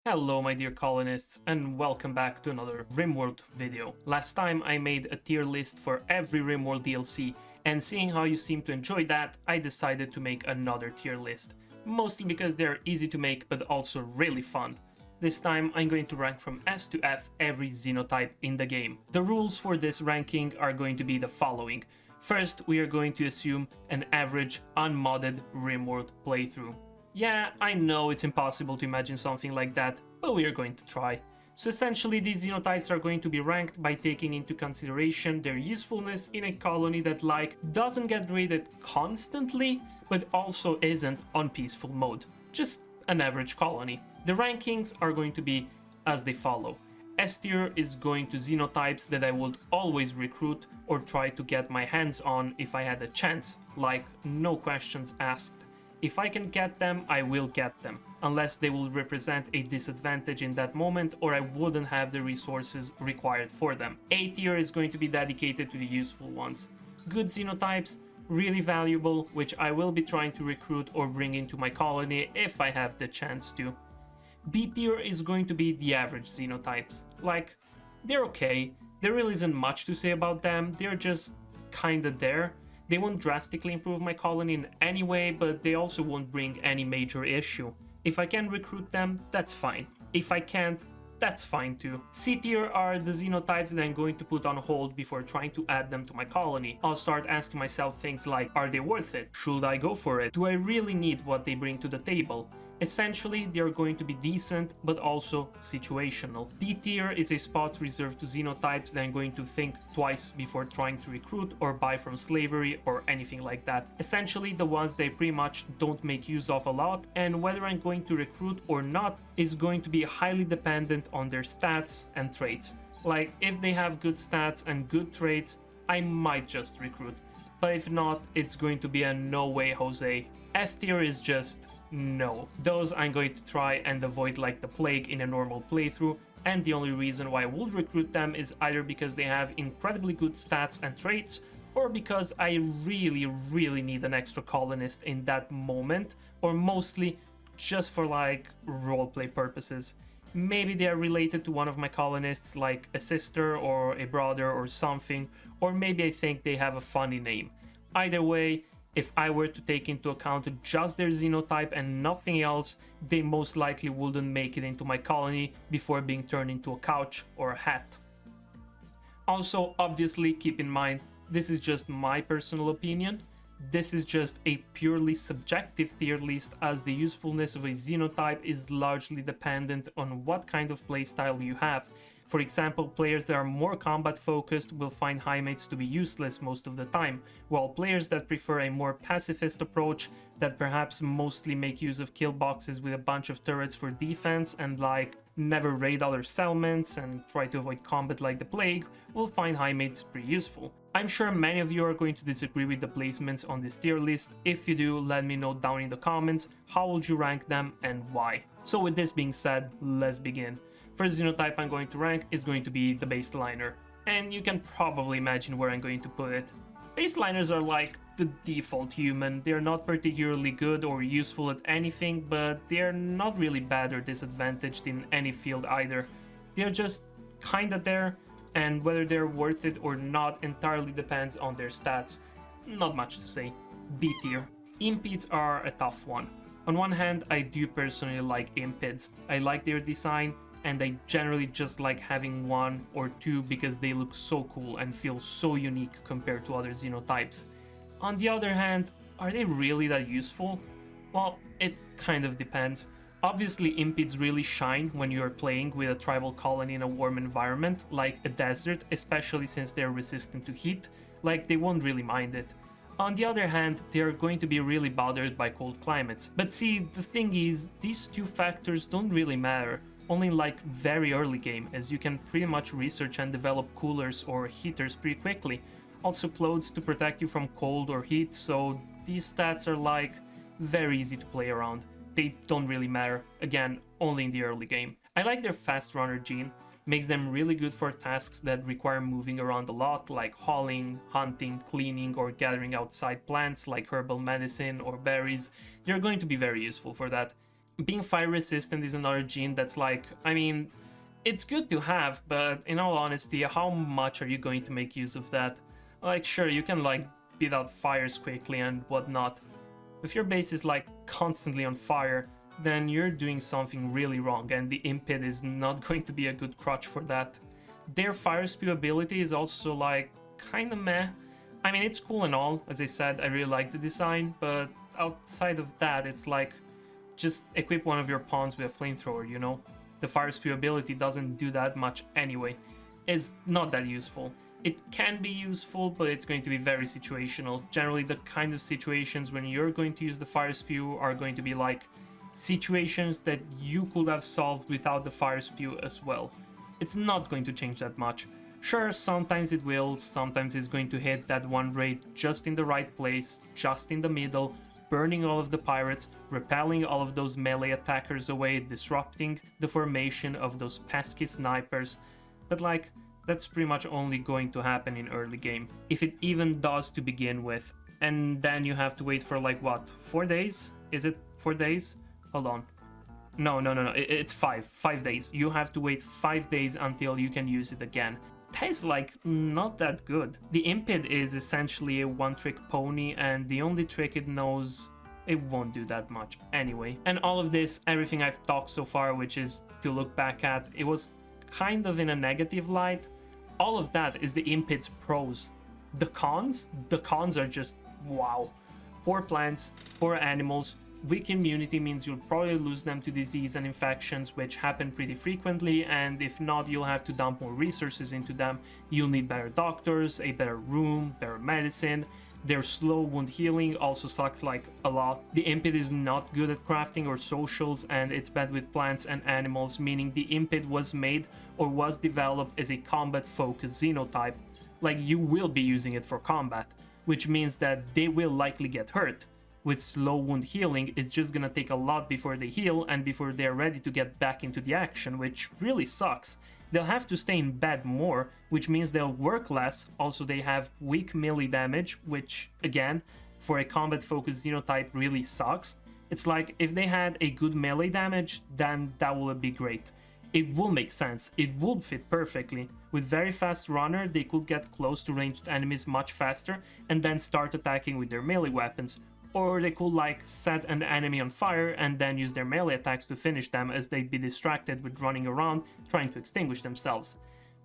Hello my dear colonists and welcome back to another Rimworld video. Last time I made a tier list for every Rimworld DLC, and seeing how you seem to enjoy that, I decided to make another tier list. Mostly because they're easy to make but also really fun. This time I'm going to rank from S to F every xenotype in the game. The rules for this ranking are going to be the following. First, we are going to assume an average unmodded Rimworld playthrough. Yeah, I know it's impossible to imagine something like that, but we are going to try. So essentially these xenotypes are going to be ranked by taking into consideration their usefulness in a colony that doesn't get raided constantly, but also isn't on peaceful mode. Just an average colony. The rankings are going to be as they follow. S tier is going to xenotypes that I would always recruit or try to get my hands on if I had a chance, like no questions asked. If I can get them, I will get them, unless they will represent a disadvantage in that moment or I wouldn't have the resources required for them. A tier is going to be dedicated to the useful ones. Good xenotypes, really valuable, which I will be trying to recruit or bring into my colony if I have the chance to. B tier is going to be the average xenotypes. They're okay, there really isn't much to say about them, they're just kinda there. They won't drastically improve my colony in any way, but they also won't bring any major issue. If I can recruit them, that's fine. If I can't, that's fine too. C tier are the xenotypes that I'm going to put on hold before trying to add them to my colony. I'll start asking myself things like, are they worth it? Should I go for it? Do I really need what they bring to the table? Essentially, they are going to be decent, but also situational. D tier is a spot reserved to xenotypes that I'm going to think twice before trying to recruit or buy from slavery or anything like that. Essentially, the ones they pretty much don't make use of a lot, and whether I'm going to recruit or not is going to be highly dependent on their stats and traits. If they have good stats and good traits, I might just recruit. But if not, it's going to be a no way Jose. F tier is just no. Those I'm going to try and avoid like the plague in a normal playthrough, and the only reason why I would recruit them is either because they have incredibly good stats and traits, or because I really need an extra colonist in that moment, or mostly just for roleplay purposes. Maybe they are related to one of my colonists, like a sister or a brother or something, or maybe I think they have a funny name. Either way, if I were to take into account just their xenotype and nothing else, they most likely wouldn't make it into my colony before being turned into a couch or a hat. Also, obviously, keep in mind, this is just my personal opinion. This is just a purely subjective tier list, as the usefulness of a xenotype is largely dependent on what kind of playstyle you have. For example, players that are more combat focused will find Highmates to be useless most of the time, while players that prefer a more pacifist approach that perhaps mostly make use of kill boxes with a bunch of turrets for defense and never raid other settlements and try to avoid combat like the plague will find Highmates pretty useful. I'm sure many of you are going to disagree with the placements on this tier list. If you do, let me know down in the comments how would you rank them and why. So with this being said, let's begin. First xenotype I'm going to rank is going to be the baseliner, and you can probably imagine where I'm going to put it. Baseliners are like the default human. They're not particularly good or useful at anything, but they're not really bad or disadvantaged in any field either. They're just kinda there, and whether they're worth it or not entirely depends on their stats. Not much to say. B tier. Impids are a tough one. On one hand, I do personally like Impids. I like their design, and I generally just like having one or two because they look so cool and feel so unique compared to other xenotypes. On the other hand, are they really that useful? Well, it kind of depends. Obviously, Impids really shine when you are playing with a tribal colony in a warm environment, like a desert, especially since they are resistant to heat, they won't really mind it. On the other hand, they are going to be really bothered by cold climates. But see, the thing is, these two factors don't really matter. Only in very early game, as you can pretty much research and develop coolers or heaters pretty quickly. Also clothes to protect you from cold or heat, so these stats are very easy to play around. They don't really matter, again, only in the early game. I like their fast runner gene, makes them really good for tasks that require moving around a lot, like hauling, hunting, cleaning, or gathering outside plants like herbal medicine or berries. They're going to be very useful for that. Being fire resistant is another gene that's like, I mean, it's good to have, but in all honesty, how much are you going to make use of that? Like, sure, you can like beat out fires quickly and whatnot. If your base is like constantly on fire, then you're doing something really wrong, and the Impid is not going to be a good crutch for that. Their fire spew ability is also like kinda meh. I mean, it's cool and all, as I said, I really like the design, but outside of that, it's like, just equip one of your pawns with a flamethrower, you know? The fire spew ability doesn't do that much anyway. It's not that useful. It can be useful, but it's going to be very situational. Generally, the kind of situations when you're going to use the fire spew are going to be like situations that you could have solved without the fire spew as well. It's not going to change that much. Sure, sometimes it will, sometimes it's going to hit that one raid just in the right place, just in the middle, burning all of the pirates, repelling all of those melee attackers away, disrupting the formation of those pesky snipers, but like, that's pretty much only going to happen in early game, if it even does to begin with, and then you have to wait for like, what, 4 days? Is it 4 days? Hold on. No, it's 5 days. You have to wait 5 days until you can use it again. That is like not that good. The Impid is essentially a one-trick pony, and the only trick it knows, it won't do that much anyway. And all of this, everything I've talked so far, which is to look back at, it was kind of in a negative light. All of that is the Impid's pros. The cons are just wow. Poor plants, poor animals, weak immunity means you'll probably lose them to disease and infections, which happen pretty frequently, and if not, you'll have to dump more resources into them. You'll need better doctors, a better room, better medicine. Their slow wound healing also sucks like a lot. The Impid is not good at crafting or socials, and it's bad with plants and animals, meaning the Impid was made or was developed as a combat-focused xenotype. Like, you will be using it for combat, which means that they will likely get hurt. With slow wound healing, it's just gonna take a lot before they heal and before they're ready to get back into the action, which really sucks. They'll have to stay in bed more, which means they'll work less. Also, they have weak melee damage, which, again, for a combat-focused xenotype really sucks. It's like, if they had a good melee damage, then that would be great. It will make sense, it would fit perfectly. With very fast runner, they could get close to ranged enemies much faster and then start attacking with their melee weapons. Or they could like set an enemy on fire and then use their melee attacks to finish them, as they'd be distracted with running around trying to extinguish themselves.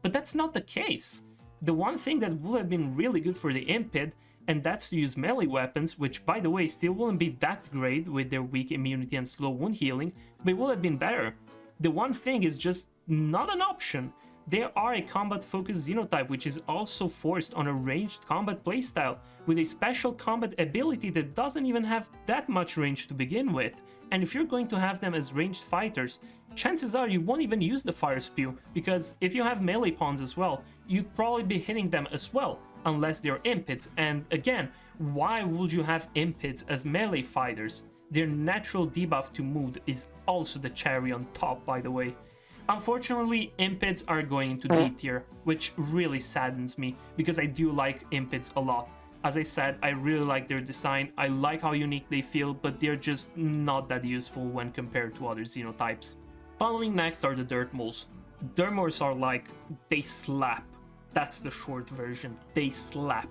But that's not the case. The one thing that would have been really good for the Impid, and that's to use melee weapons, which by the way still wouldn't be that great with their weak immunity and slow wound healing, but it would have been better. The one thing is just not an option. They are a combat-focused xenotype, which is also forced on a ranged combat playstyle, with a special combat ability that doesn't even have that much range to begin with. And if you're going to have them as ranged fighters, chances are you won't even use the fire spew, because if you have melee pawns as well, you'd probably be hitting them as well, unless they're Impids. And again, why would you have Impids as melee fighters? Their natural debuff to mood is also the cherry on top, by the way. Unfortunately, Impids are going into D tier, which really saddens me, because I do like Impids a lot. As I said, I really like their design, I like how unique they feel, but they're just not that useful when compared to other xenotypes. Following next are the Dirtmoles. Dirtmoles are like, they slap. That's the short version, they slap.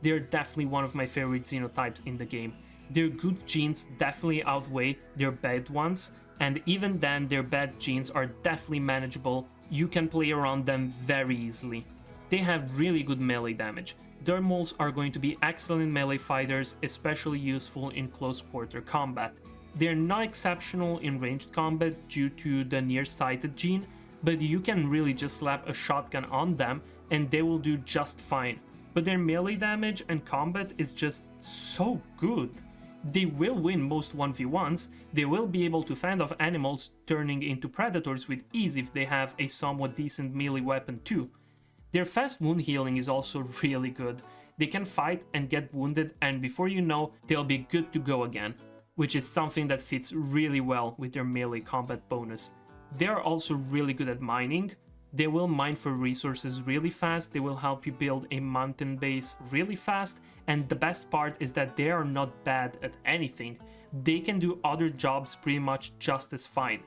They're definitely one of my favorite xenotypes in the game. Their good genes definitely outweigh their bad ones, and even then their bad genes are definitely manageable. You can play around them very easily. They have really good melee damage. Dirtmoles are going to be excellent melee fighters, especially useful in close quarter combat. They're not exceptional in ranged combat due to the nearsighted gene, but you can really just slap a shotgun on them and they will do just fine. But their melee damage and combat is just so good. They will win most 1v1s, they will be able to fend off animals turning into predators with ease if they have a somewhat decent melee weapon too. Their fast wound healing is also really good. They can fight and get wounded, and before you know, they'll be good to go again, which is something that fits really well with their melee combat bonus. They are also really good at mining. They will mine for resources really fast, they will help you build a mountain base really fast, and the best part is that they are not bad at anything. they can do other jobs pretty much just as fine.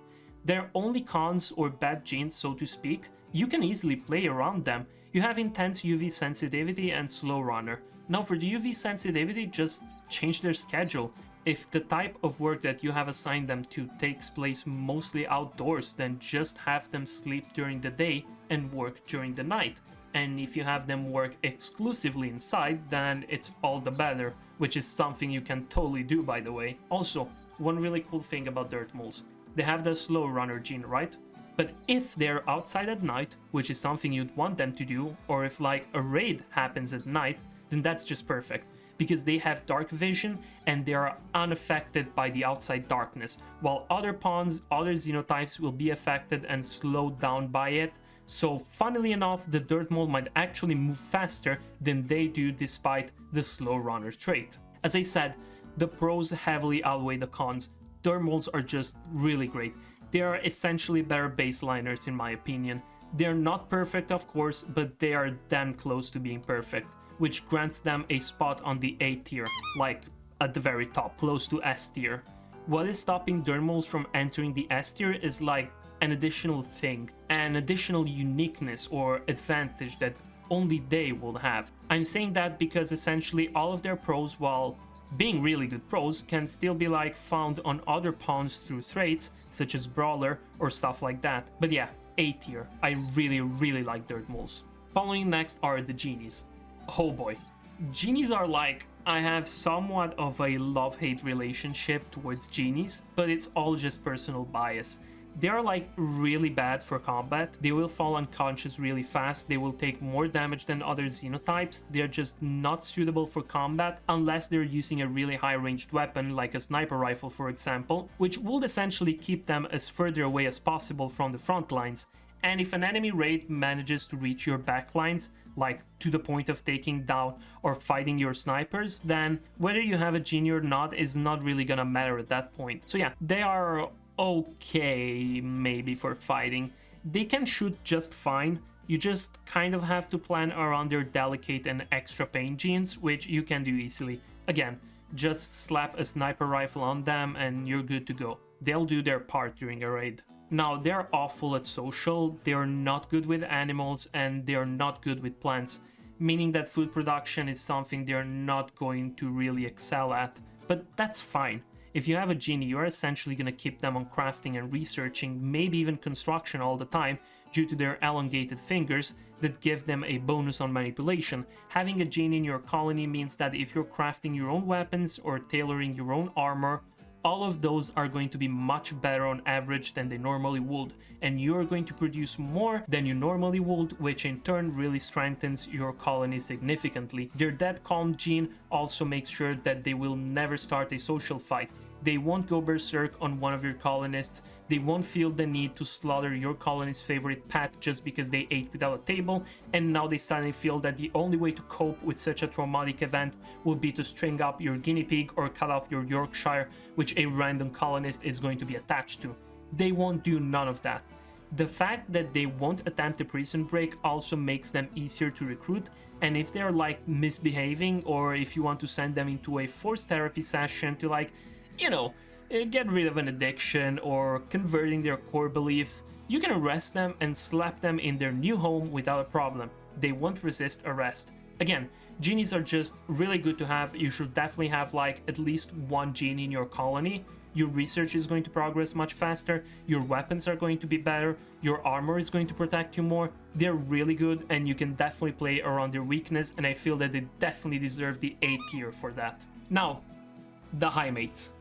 They're only cons or bad genes, so to speak. You can easily play around them. You have intense UV sensitivity and slow runner. Now for the UV sensitivity, just change their schedule. If the type of work that you have assigned them to takes place mostly outdoors, then just have them sleep during the day and work during the night. And if you have them work exclusively inside, then it's all the better, which is something you can totally do, by the way. Also, one really cool thing about Dirtmoles, they have the slow runner gene, right? But if they're outside at night, which is something you'd want them to do, or if like a raid happens at night, then that's just perfect, because they have dark vision and they are unaffected by the outside darkness, while other pawns, other xenotypes will be affected and slowed down by it. So funnily enough, the Dirtmole might actually move faster than they do despite the slow runner trait. As I said, the pros heavily outweigh the cons. Dirtmoles are just really great. They are essentially better baseliners in my opinion. They're not perfect of course, but they are damn close to being perfect, which grants them a spot on the A tier, like at the very top, close to S tier. What is stopping Dirtmoles from entering the S tier is like an additional thing, an additional uniqueness or advantage that only they will have. I'm saying that because essentially all of their pros, while being really good pros, can still be like found on other pawns through traits such as Brawler or stuff like that. But yeah, A tier. I really like Dirtmoles. Following next are the Genies. Oh boy. Genies are like, I have somewhat of a love-hate relationship towards Genies, but it's all just personal bias. They are like really bad for combat. They will fall unconscious really fast. They will take more damage than other xenotypes. They're just not suitable for combat unless they're using a really high ranged weapon like a sniper rifle for example, which would essentially keep them as further away as possible from the front lines. And if an enemy raid manages to reach your back lines, like to the point of taking down or fighting your snipers, then whether you have a genie or not is not really gonna matter at that point. So yeah, they are okay maybe for fighting. They can shoot just fine. You just kind of have to plan around their delicate and extra pain genes, which you can do easily. Again, just slap a sniper rifle on them and you're good to go. They'll do their part during a raid. Now, they're awful at social, they're not good with animals, and they're not good with plants, meaning that food production is something they're not going to really excel at. But that's fine. If you have a genie, you're essentially going to keep them on crafting and researching, maybe even construction all the time, due to their elongated fingers that give them a bonus on manipulation. Having a genie in your colony means that if you're crafting your own weapons or tailoring your own armor, all of those are going to be much better on average than they normally would, and you're going to produce more than you normally would, which in turn really strengthens your colony significantly. Their Dead Calm gene also makes sure that they will never start a social fight. They won't go berserk on one of your colonists. They won't feel the need to slaughter your colony's favorite pet just because they ate without a table, and now they suddenly feel that the only way to cope with such a traumatic event would be to string up your guinea pig or cut off your Yorkshire, which a random colonist is going to be attached to. They won't do none of that. The fact that they won't attempt a prison break also makes them easier to recruit, and if they're like misbehaving, or if you want to send them into a forced therapy session to like, you know, get rid of an addiction or converting their core beliefs, you can arrest them and slap them in their new home without a problem. They won't resist arrest. Again, genies are just really good to have. You should definitely have like at least one genie in your colony. Your research is going to progress much faster, your weapons are going to be better, your armor is going to protect you more. They're really good and you can definitely play around their weakness, and I feel that they definitely deserve the A tier for that. Now, the Highmates.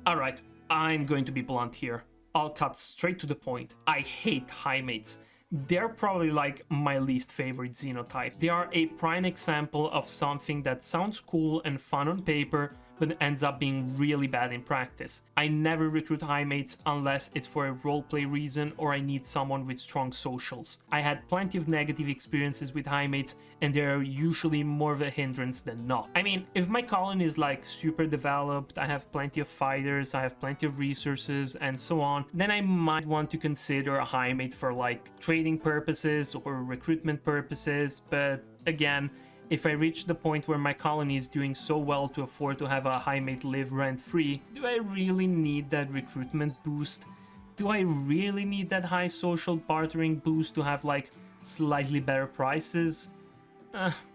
Alright, I'm going to be blunt here. I'll cut straight to the point. I hate Highmates. They're probably like my least favorite xenotype. They are a prime example of something that sounds cool and fun on paper, but ends up being really bad in practice. I never recruit Highmates unless it's for a roleplay reason or I need someone with strong socials. I had plenty of negative experiences with Highmates, and they're usually more of a hindrance than not. I mean, if my colony is like super developed, I have plenty of fighters, I have plenty of resources and so on, then I might want to consider a Highmate for like trading purposes or recruitment purposes, but again, If I reach the point where my colony is doing so well to afford to have a Highmate live rent-free, do I really need that recruitment boost? Do I really need that high social bartering boost to have like slightly better prices?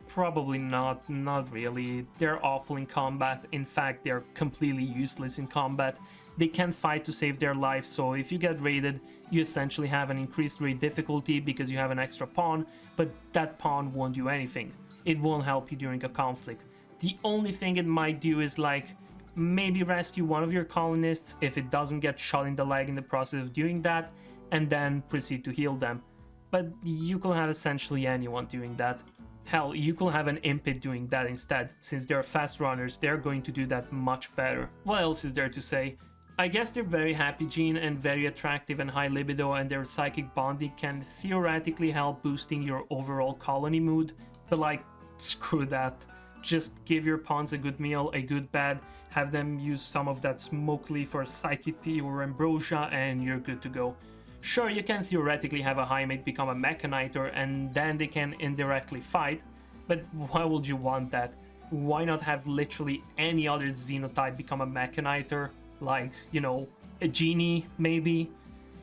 Probably not, not really. They're awful in combat. In fact, they're completely useless in combat. They can't fight to save their life, so if you get raided, you essentially have an increased raid difficulty because you have an extra pawn, but that pawn won't do anything. It won't help you during a conflict. The only thing it might do is like maybe rescue one of your colonists if it doesn't get shot in the leg in the process of doing that, and then proceed to heal them. But you could have essentially anyone doing that. Hell, you could have an Impid doing that instead. Since they're fast runners, they're going to do that much better. What else is there to say? I guess they're very happy gene and very attractive and high libido, and their psychic bonding can theoretically help boosting your overall colony mood, but like, screw that. Just give your pawns a good meal, a good bed, have them use some of that smoke leaf or psychic tea or ambrosia, and you're good to go. Sure, you can theoretically have a Highmate become a mechanitor and then they can indirectly fight, but why would you want that? Why not have literally any other xenotype become a mechanitor? Like, you know, a genie, maybe?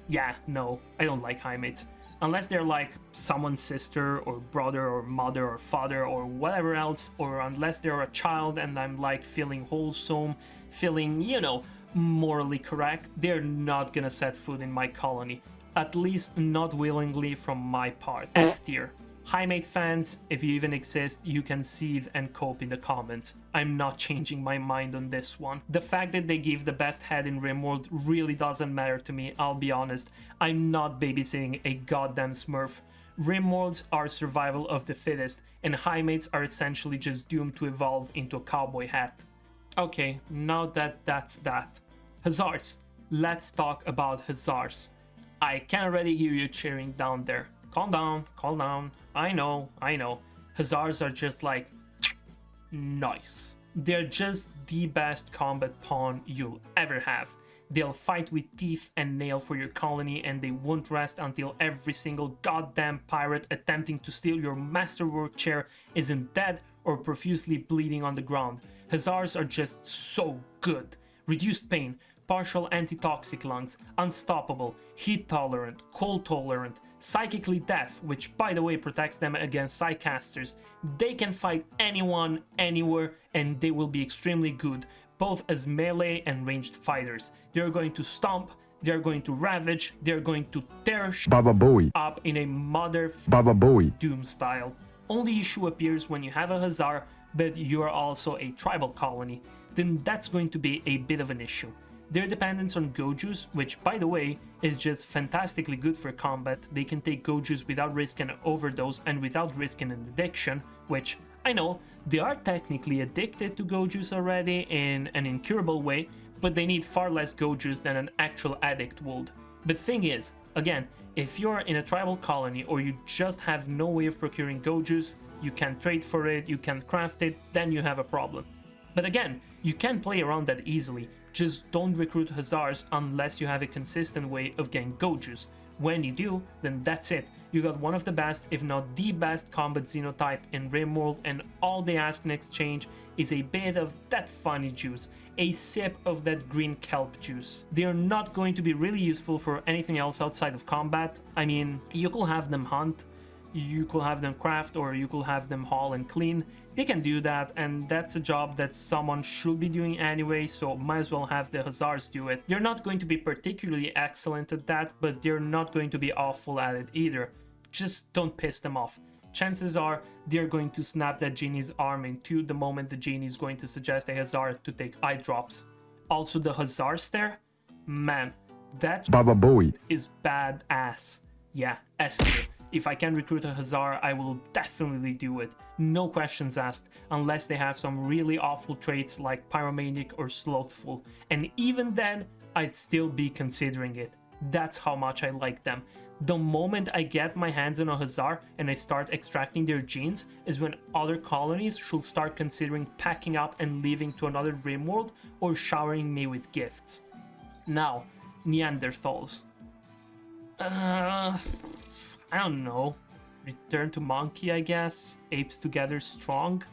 Yeah, no, I don't like Highmates. Unless they're like someone's sister or brother or mother or father or whatever else, or unless they're a child and I'm like feeling wholesome, feeling, you know, morally correct, they're not gonna set foot in my colony. At least not willingly from my part. F tier. Highmate fans, if you even exist, you can seethe and cope in the comments. I'm not changing my mind on this one. The fact that they give the best head in Rimworld really doesn't matter to me, I'll be honest. I'm not babysitting a goddamn smurf. Rimworlds are survival of the fittest, and Highmates are essentially just doomed to evolve into a cowboy hat. Okay, now that's that. Hussars. Let's talk about Hussars. I can already hear you cheering down there. Calm down, calm down. I know. Hussars are just like, nice. They're just the best combat pawn you'll ever have. They'll fight with teeth and nail for your colony, and they won't rest until every single goddamn pirate attempting to steal your masterwork chair isn't dead or profusely bleeding on the ground. Hussars are just so good. Reduced pain, partial antitoxic lungs, unstoppable, heat tolerant, cold tolerant, psychically deaf, which by the way protects them against psychcasters. They can fight anyone, anywhere, and they will be extremely good, both as melee and ranged fighters. They're going to stomp, they're going to ravage, they're going to tear up in a mother Doom style. Only issue appears when you have a Hussar, but you are also a tribal colony. Then that's going to be a bit of an issue. Their dependence on go juice, which by the way is just fantastically good for combat. They can take go juice without risking an overdose and without risking an addiction, which I know they are technically addicted to go juice already in an incurable way, but they need far less go juice than an actual addict would. But thing is, again, if you're in a tribal colony or you just have no way of procuring go juice, you can't trade for it, you can't craft it, then you have a problem. But again, you can play around that easily. Just don't recruit Hussars unless you have a consistent way of getting go juice. When you do, then that's it. You got one of the best, if not the best combat xenotype in Rimworld, and all they ask in exchange is a bit of that funny juice, a sip of that green kelp juice. They are not going to be really useful for anything else outside of combat. I mean, you could have them hunt, you could have them craft, or you could have them haul and clean. They can do that, and that's a job that someone should be doing anyway, so might as well have the Hussars do it. They're not going to be particularly excellent at that, but they're not going to be awful at it either. Just don't piss them off. Chances are they're going to snap that Genie's arm in two the moment the Genie is going to suggest a Hussar to take eye drops. Also the Hussar stare? Man, that is badass. Yeah, S tier. If I can recruit a Hussar, I will definitely do it. No questions asked, unless they have some really awful traits like Pyromaniac or Slothful. And even then, I'd still be considering it. That's how much I like them. The moment I get my hands on a Hussar and I start extracting their genes is when other colonies should start considering packing up and leaving to another Rimworld or showering me with gifts. Now, Neanderthals. I don't know. return to monkey, I guess. Apes together strong.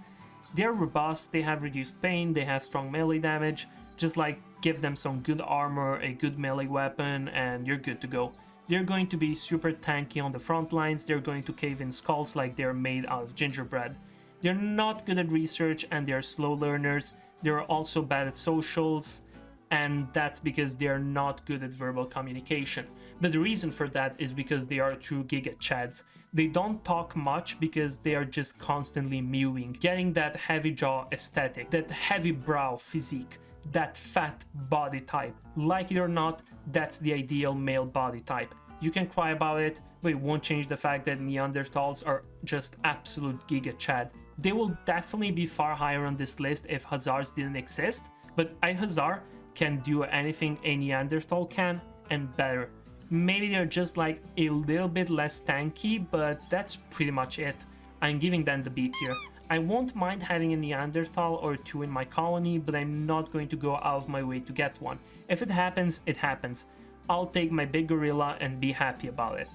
They're robust, they have reduced pain, they have strong melee damage. Just like give them some good armor, a good melee weapon, and you're good to go. They're going to be super tanky on the front lines, they're going to cave in skulls like they're made out of gingerbread. They're not good at research and they're slow learners. They're also bad at socials, and that's because they're not good at verbal communication. But the reason for that is because they are true Giga Chads. They don't talk much because they are just constantly mewing, getting that heavy jaw aesthetic, that heavy brow physique, that fat body type. Like it or not, that's the ideal male body type. You can cry about it, but it won't change the fact that Neanderthals are just absolute Giga Chad. They will definitely be far higher on this list if Hussars didn't exist, but a Hussar can do anything a Neanderthal can, and better. Maybe they're just like a little bit less tanky, but that's pretty much it. I'm giving them the B tier. I won't mind having a Neanderthal or two in my colony, but I'm not going to go out of my way to get one. If it happens, it happens. I'll take my big gorilla and be happy about it.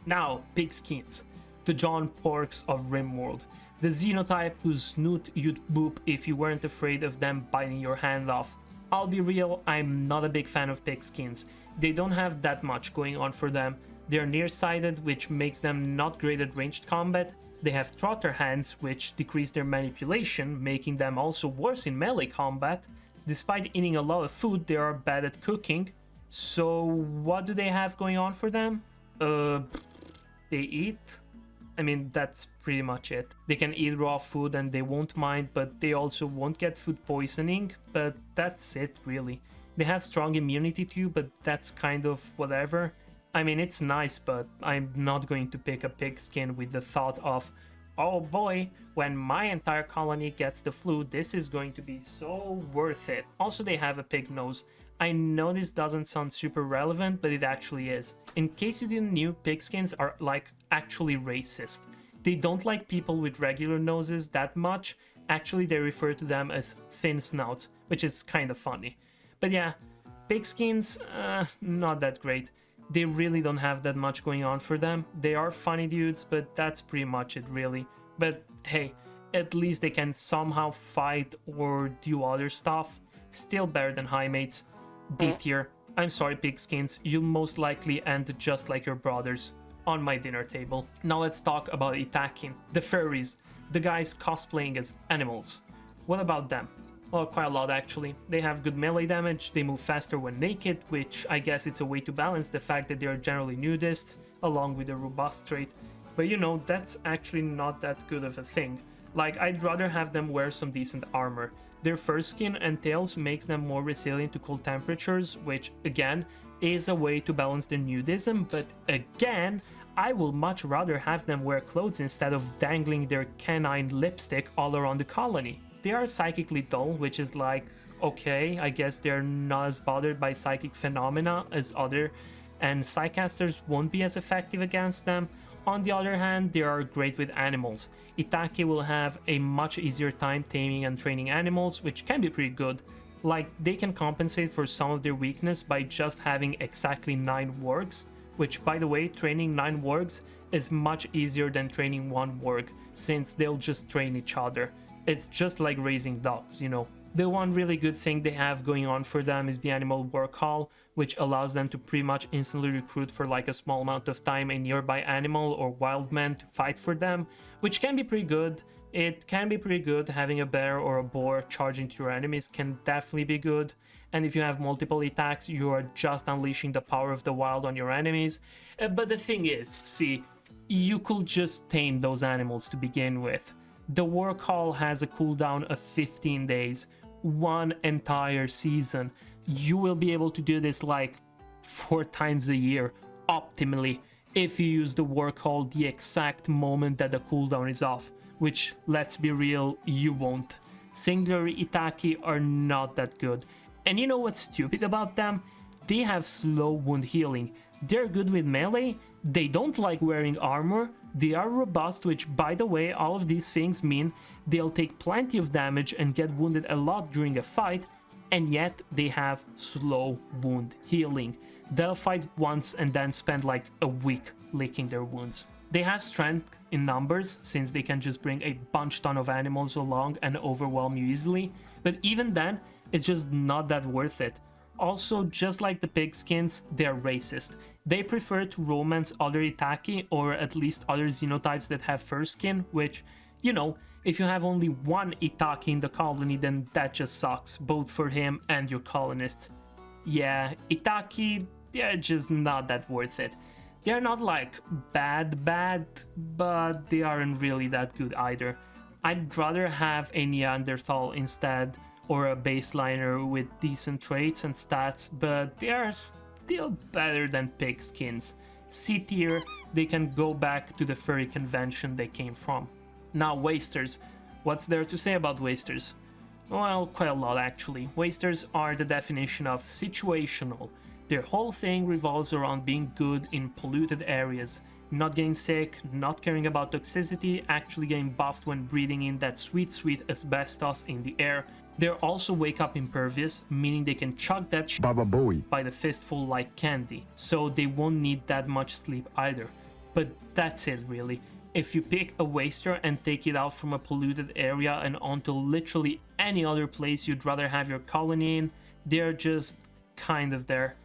Now, Pigskins, the John Porks of Rimworld. The xenotype whose snoot you'd boop if you weren't afraid of them biting your hand off. I'll be real, I'm not a big fan of Pigskins. They don't have that much going on for them. They're nearsighted, which makes them not great at ranged combat. They have trotter hands, which decrease their manipulation, making them also worse in melee combat. Despite eating a lot of food, they are bad at cooking. So what do they have going on for them? They eat. I mean, that's pretty much it. They can eat raw food and they won't mind, but they also won't get food poisoning. But that's it, really. They have strong immunity too, but that's kind of whatever. I mean, it's nice, but I'm not going to pick a pigskin with the thought of, oh boy, when my entire colony gets the flu, this is going to be so worth it. Also, they have a pig nose. I know this doesn't sound super relevant, but it actually is. In case you didn't know, pigskins are like actually racist. They don't like people with regular noses that much. Actually, they refer to them as thin snouts, which is kind of funny. But yeah, pigskins, not that great. They really don't have that much going on for them. They are funny dudes, but that's pretty much it really. But hey, at least they can somehow fight or do other stuff. Still better than Highmates. D tier. I'm sorry pigskins, you'll most likely end just like your brothers on my dinner table. Now let's talk about Yttaki, the furries, the guys cosplaying as animals. What about them? Well, quite a lot actually. They have good melee damage, they move faster when naked, which I guess it's a way to balance the fact that they are generally nudists, along with a robust trait. But you know, that's actually not that good of a thing. Like, I'd rather have them wear some decent armor. Their fur skin and tails makes them more resilient to cold temperatures, which again is a way to balance their nudism, but again, I will much rather have them wear clothes instead of dangling their canine lipstick all around the colony. They are psychically dull, which is like, okay, I guess they're not as bothered by psychic phenomena as other, and psychcasters won't be as effective against them. On the other hand, they are great with animals. Yttaki will have a much easier time taming and training animals, which can be pretty good. Like, they can compensate for some of their weakness by just having exactly 9 wargs, which, by the way, training 9 wargs is much easier than training 1 warg, since they'll just train each other. It's just like raising dogs, you know. The one really good thing they have going on for them is the animal work hall, which allows them to pretty much instantly recruit for like a small amount of time a nearby animal or wild man to fight for them, which can be pretty good. It can be pretty good. Having a bear or a boar charging to your enemies can definitely be good. And if you have multiple attacks, you are just unleashing the power of the wild on your enemies. But the thing is, see, you could just tame those animals to begin with. The work hall has a cooldown of 15 days, 1 entire season. You will be able to do this like 4 times a year, optimally, if you use the work hall the exact moment that the cooldown is off, which, let's be real, you won't. Singular Yttaki are not that good. And you know what's stupid about them? They have slow wound healing. They're good with melee, they don't like wearing armor, they are robust, which, by the way, all of these things mean they'll take plenty of damage and get wounded a lot during a fight, and yet they have slow wound healing. They'll fight once and then spend like a week licking their wounds. They have strength in numbers, since they can just bring a ton of animals along and overwhelm you easily, but even then, it's just not that worth it. Also, just like the Pigskins, they're racist. They prefer to romance other Yttaki, or at least other xenotypes that have fur skin, which, you know, if you have only one Yttaki in the colony, then that just sucks, both for him and your colonists. Yeah, Yttaki, they're just not that worth it. They're not like bad, but they aren't really that good either. I'd rather have a Neanderthal instead, or a baseliner with decent traits and stats, but they are still better than Pigskins. C tier, they can go back to the furry convention they came from. Now, wasters. What's there to say about wasters? Well, quite a lot actually. Wasters are the definition of situational. Their whole thing revolves around being good in polluted areas, not getting sick, not caring about toxicity, actually getting buffed when breathing in that sweet asbestos in the air. They're also wake up impervious, meaning they can chug that shit by the fistful like candy, so they won't need that much sleep either. But that's it really. If you pick a waster and take it out from a polluted area and onto literally any other place you'd rather have your colony in, they're just kind of there.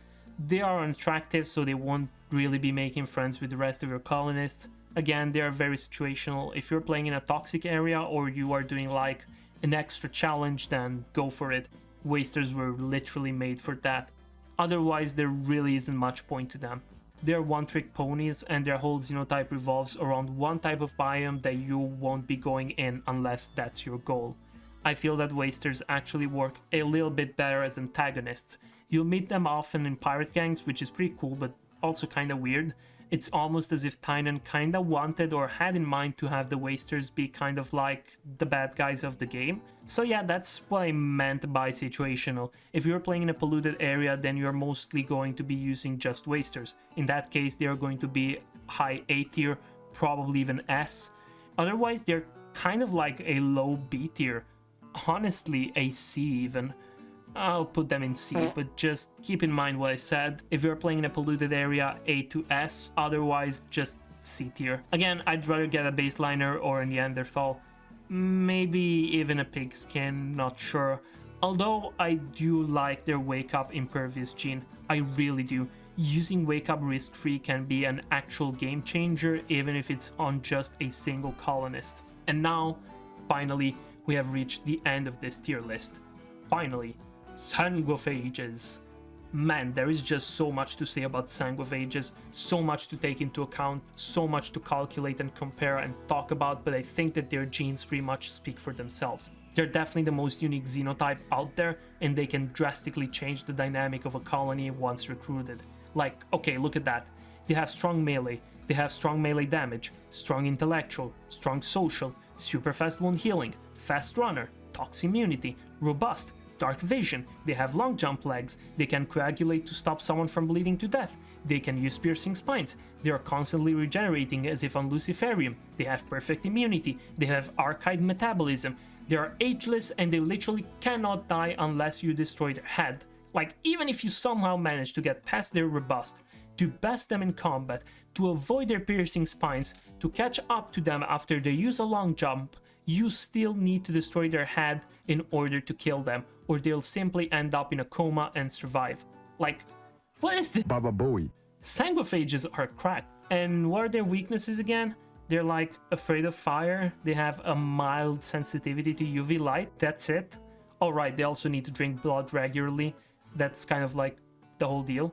They are unattractive, so they won't really be making friends with the rest of your colonists. Again, they are very situational. If you're playing in a toxic area or you are doing like an extra challenge, then go for it. Wasters were literally made for that. Otherwise, there really isn't much point to them. They're one-trick ponies, and their whole xenotype revolves around one type of biome that you won't be going in unless that's your goal. I feel that wasters actually work a little bit better as antagonists. You'll meet them often in pirate gangs, which is pretty cool, but also kinda weird. It's almost as if Tynan kinda wanted or had in mind to have the wasters be kind of like the bad guys of the game. So yeah, that's what I meant by situational. If you're playing in a polluted area, then you're mostly going to be using just wasters. In that case, they are going to be high A tier, probably even S. Otherwise, they're kind of like a low B tier. Honestly, a C even. I'll put them in C, but just keep in mind what I said. If you're playing in a polluted area, A to S, otherwise just C tier. Again, I'd rather get a baseliner or a Neanderthal, maybe even a pigskin, not sure. Although I do like their wake up impervious gene, I really do. Using wake up risk-free can be an actual game changer, even if it's on just a single colonist. And now, finally, we have reached the end of this tier list. Finally. Sanguophages. Man, there is just so much to say about Sanguophages, so much to take into account, so much to calculate and compare and talk about, but I think that their genes pretty much speak for themselves. They're definitely the most unique xenotype out there, and they can drastically change the dynamic of a colony once recruited. Like, okay, look at that. They have strong melee, they have strong melee damage, strong intellectual, strong social, super fast wound healing, fast runner, tox immunity, robust, dark vision, they have long jump legs, they can coagulate to stop someone from bleeding to death, they can use piercing spines, they are constantly regenerating as if on Luciferium, they have perfect immunity, they have archived metabolism, they are ageless and they literally cannot die unless you destroy their head. Like, even if you somehow manage to get past their robust, to best them in combat, to avoid their piercing spines, to catch up to them after they use a long jump, you still need to destroy their head in order to kill them, or they'll simply end up in a coma and survive. Like, what is this? Baba Booey. Sanguophages are cracked. And what are their weaknesses again? They're like afraid of fire, they have a mild sensitivity to UV light, that's it. Alright, they also need to drink blood regularly, that's kind of like the whole deal.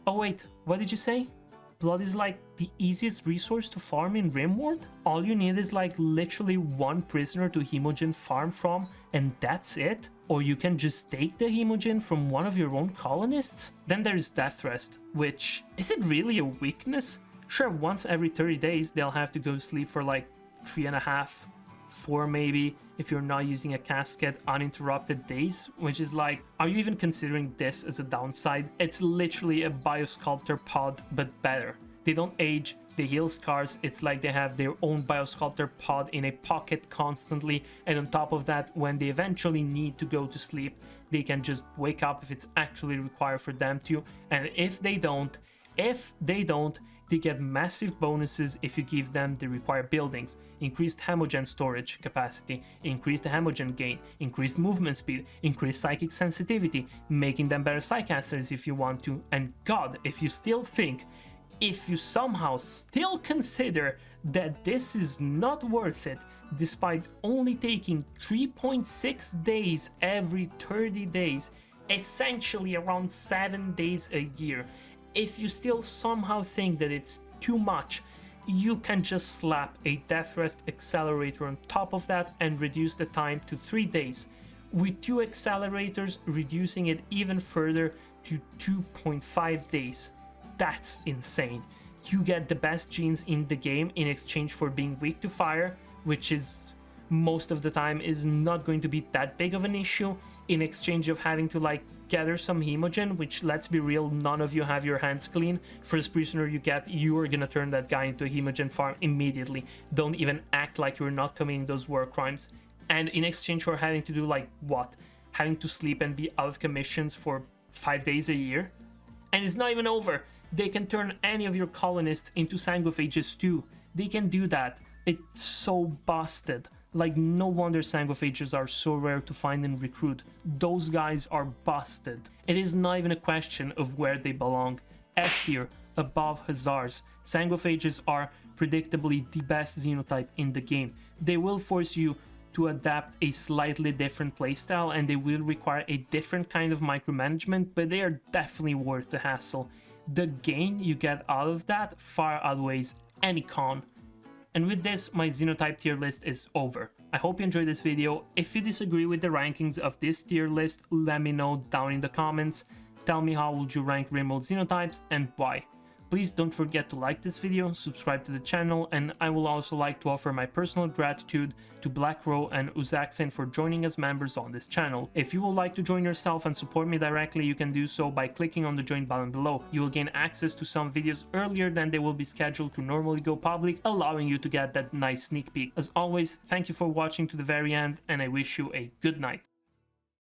Oh wait, what did you say? Blood is like the easiest resource to farm in Rimworld? All you need is like literally one prisoner to hemogen farm from, and that's it? Or you can just take the hemogen from one of your own colonists? Then there's Death Rest, which, is it really a weakness? Sure, once every 30 days they'll have to go sleep for like 3.5, 4 maybe, if you're not using a casket, uninterrupted days, which is like, are you even considering this as a downside? It's literally a biosculptor pod, but better. They don't age, they heal scars, it's like they have their own biosculptor pod in a pocket constantly, and on top of that, when they eventually need to go to sleep, they can just wake up if it's actually required for them to, and if they don't, They get massive bonuses if you give them the required buildings, increased Hemogen storage capacity, increased Hemogen gain, increased movement speed, increased psychic sensitivity, making them better psychcasters if you want to, and god, if you somehow still consider that this is not worth it, despite only taking 3.6 days every 30 days, essentially around 7 days a year, if you still somehow think that it's too much, you can just slap a death rest accelerator on top of that and reduce the time to 3 days, with 2 accelerators reducing it even further to 2.5 days. That's insane. You get the best genes in the game in exchange for being weak to fire, which is most of the time is not going to be that big of an issue, in exchange of having to like gather some Hemogen, which, let's be real, none of you have your hands clean. First prisoner you get, you are gonna turn that guy into a Hemogen farm immediately. Don't even act like you're not committing those war crimes. And in exchange for having to do like what? Having to sleep and be out of commissions for 5 days a year? And it's not even over. They can turn any of your colonists into Sanguophages too. They can do that. It's so busted. Like, no wonder Sanguophages are so rare to find and recruit. Those guys are busted. It is not even a question of where they belong. S tier, above Hussars. Sanguophages are predictably the best xenotype in the game. They will force you to adapt a slightly different playstyle and they will require a different kind of micromanagement, but they are definitely worth the hassle. The gain you get out of that far outweighs any con. And with this, my xenotype tier list is over. I hope you enjoyed this video. If you disagree with the rankings of this tier list, let me know down in the comments. Tell me how would you rank Rimworld xenotypes and why. Please don't forget to like this video, subscribe to the channel, and I will also like to offer my personal gratitude to Black Row and Uzaxin for joining as members on this channel. If you would like to join yourself and support me directly, you can do so by clicking on the join button below. You will gain access to some videos earlier than they will be scheduled to normally go public, allowing you to get that nice sneak peek. As always, thank you for watching to the very end, and I wish you a good night.